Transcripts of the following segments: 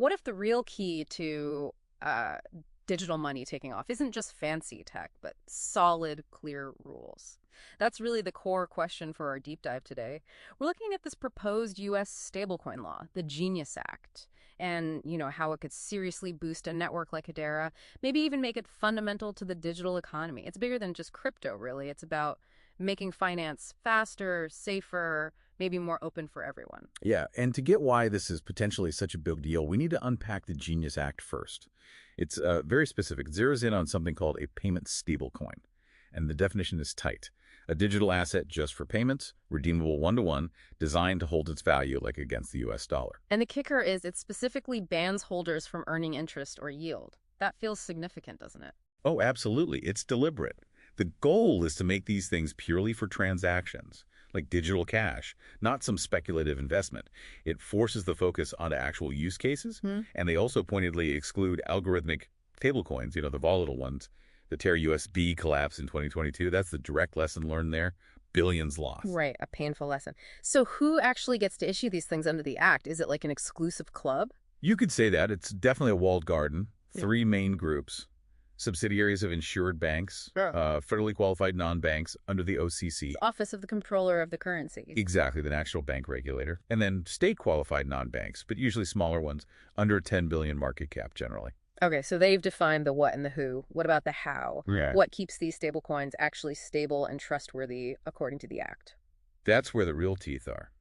What if the real key to uh, digital money taking off isn't just fancy tech, but solid, clear rules? That's really the core question for our deep dive today. We're looking at this proposed U.S. stablecoin law, the Genius Act, and how it could seriously boost a network like Hedera, maybe even make it fundamental to the digital economy. It's bigger than just crypto, really. It's about making finance faster, safer, maybe more open for everyone. Yeah, and to get why this is potentially such a big deal, we need to unpack the Genius Act first. It's very specific. It zeroes in on something called a payment stablecoin, and the definition is tight. A digital asset just for payments, redeemable one-to-one, designed to hold its value like against the U.S. dollar. And the kicker is it specifically bans holders from earning interest or yield. That feels significant, doesn't it? Oh, absolutely. It's deliberate. The goal is to make these things purely for transactions, like digital cash, not some speculative investment. It forces the focus onto actual use cases, and they also pointedly exclude algorithmic stablecoins, the volatile ones. The Terra USB collapse in 2022, that's the direct lesson learned there. Billions lost. Right, a painful lesson. So who actually gets to issue these things under the act? Is it like an exclusive club? You could say that. It's definitely a walled garden. Three main groups. Subsidiaries of insured banks, federally qualified non-banks under the OCC. Office of the Comptroller of the Currency. Exactly, the national bank regulator. And then state-qualified non-banks, but usually smaller ones, under 10 billion market cap generally. Okay, so they've defined the what and the who. What about the how? Yeah. What keeps these stablecoins actually stable and trustworthy according to the act? That's where the real teeth are.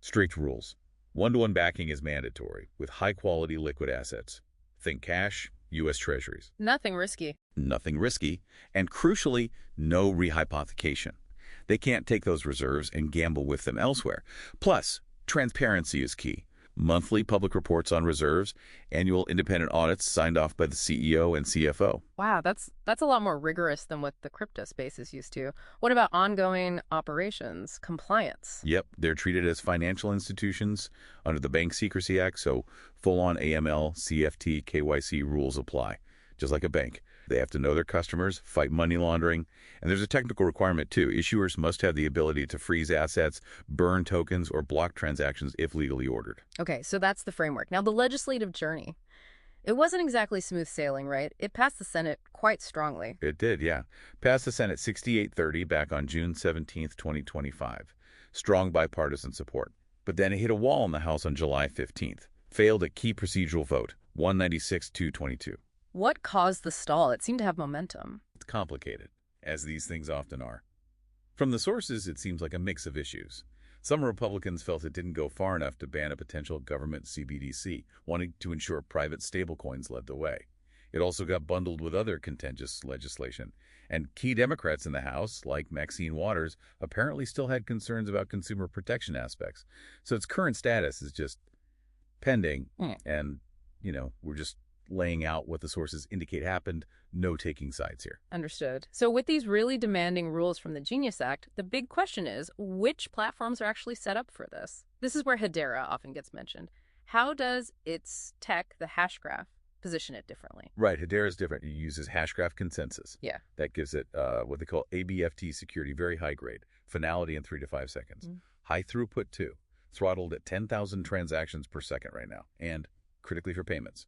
Strict rules. One-to-one backing is mandatory, with high-quality liquid assets. Think cash, U.S. Treasuries. Nothing risky. Nothing risky, and crucially, no rehypothecation. They can't take those reserves and gamble with them elsewhere. Plus, transparency is key. Monthly public reports on reserves, annual independent audits signed off by the CEO and CFO. Wow, that's a lot more rigorous than what the crypto space is used to. What about ongoing operations, compliance? Yep, they're treated as financial institutions under the Bank Secrecy Act, so full-on AML, CFT, KYC rules apply, just like a bank. They have to know their customers, fight money laundering, and there's a technical requirement too. Issuers must have the ability to freeze assets, burn tokens, or block transactions if legally ordered. Okay, so that's the framework. Now, the legislative journey. It wasn't exactly smooth sailing, right? It passed the Senate quite strongly. It did, yeah. Passed the Senate 6830 back on June 17th, 2025. Strong bipartisan support. But then it hit a wall in the House on July 15th. Failed a key procedural vote, 196-222. What caused the stall? It seemed to have momentum. It's complicated, as these things often are. From the sources, it seems like a mix of issues. Some Republicans felt it didn't go far enough to ban a potential government CBDC, wanting to ensure private stablecoins led the way. It also got bundled with other contentious legislation, and key Democrats in the House, like Maxine Waters, apparently still had concerns about consumer protection aspects. So its current status is just pending, and, we're just laying out what the sources indicate happened, no taking sides here. Understood. So with these really demanding rules from the Genius Act, the big question is, which platforms are actually set up for this? This is where Hedera often gets mentioned. How does its tech, the Hashgraph, position it differently? Right, Hedera is different. It uses Hashgraph consensus. Yeah. That gives it what they call ABFT security, very high grade. Finality in 3 to 5 seconds. High throughput too. Throttled at 10,000 transactions per second right now. And critically for payments.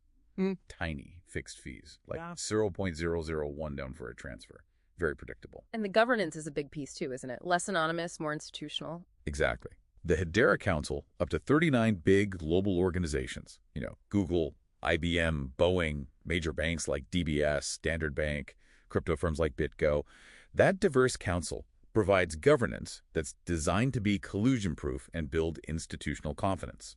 Tiny fixed fees, like 0.001 down for a transfer. Very predictable. And the governance is a big piece too, isn't it? Less anonymous, more institutional. Exactly. The Hedera Council, up to 39 big global organizations, Google, IBM, Boeing, major banks like DBS, Standard Bank, crypto firms like BitGo. That diverse council provides governance that's designed to be collusion-proof and build institutional confidence.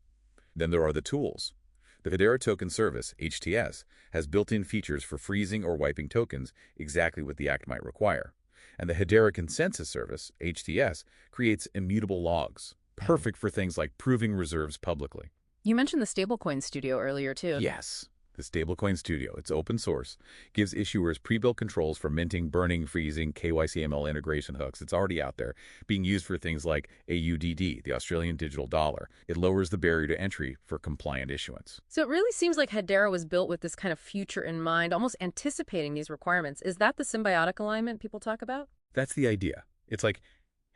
Then there are the tools. The Hedera Token Service, HTS, has built-in features for freezing or wiping tokens, exactly what the Act might require. And the Hedera Consensus Service, HTS, creates immutable logs, perfect for things like proving reserves publicly. You mentioned the stablecoin studio earlier, too. Yes. The Stablecoin Studio, it's open source, gives issuers pre-built controls for minting, burning, freezing, KYC/ML integration hooks. It's already out there, being used for things like AUDD, the Australian digital dollar. It lowers the barrier to entry for compliant issuance. So it really seems like Hedera was built with this kind of future in mind, almost anticipating these requirements. Is that the symbiotic alignment people talk about? That's the idea. It's like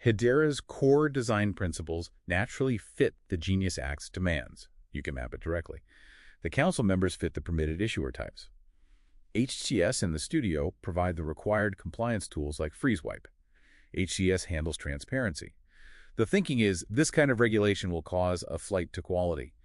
Hedera's core design principles naturally fit the Genius Act's demands. You can map it directly. The council members fit the permitted issuer types. HTS and the studio provide the required compliance tools like FreezeWipe. HTS handles transparency. The thinking is this kind of regulation will cause a flight to quality.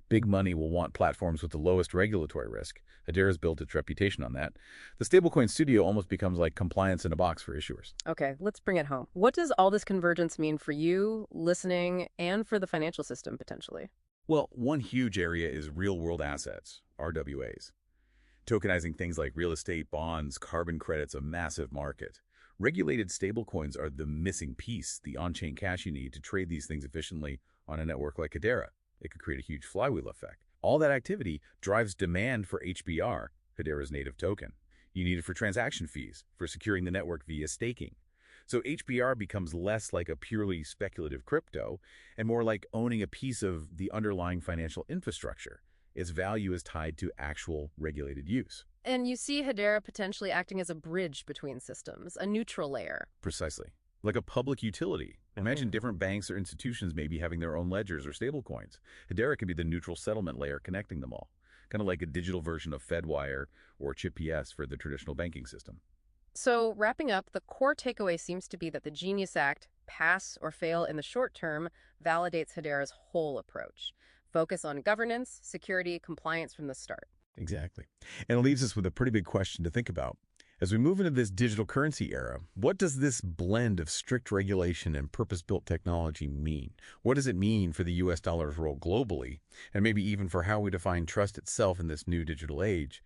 Big money will want platforms with the lowest regulatory risk. Hedera's built its reputation on that. The stablecoin studio almost becomes like compliance in a box for issuers. Okay, let's bring it home. What does all this convergence mean for you, listening, and for the financial system potentially? Well, one huge area is real-world assets, RWAs. Tokenizing things like real estate, bonds, carbon credits, a massive market. Regulated stablecoins are the missing piece, the on-chain cash you need to trade these things efficiently on a network like Hedera. It could create a huge flywheel effect. All that activity drives demand for HBR, Hedera's native token. You need it for transaction fees, for securing the network via staking. So HBR becomes less like a purely speculative crypto and more like owning a piece of the underlying financial infrastructure. Its value is tied to actual regulated use. And you see Hedera potentially acting as a bridge between systems, a neutral layer. Precisely. Like a public utility. Imagine different banks or institutions maybe having their own ledgers or stablecoins. Hedera can be the neutral settlement layer connecting them all. Kind of like a digital version of Fedwire or ChipPS for the traditional banking system. So, wrapping up, the core takeaway seems to be that the Genius Act, pass or fail in the short term, validates Hedera's whole approach. Focus on governance, security, compliance from the start. Exactly. And it leaves us with a pretty big question to think about. As we move into this digital currency era, what does this blend of strict regulation and purpose-built technology mean? What does it mean for the US dollar's role globally, and maybe even for how we define trust itself in this new digital age?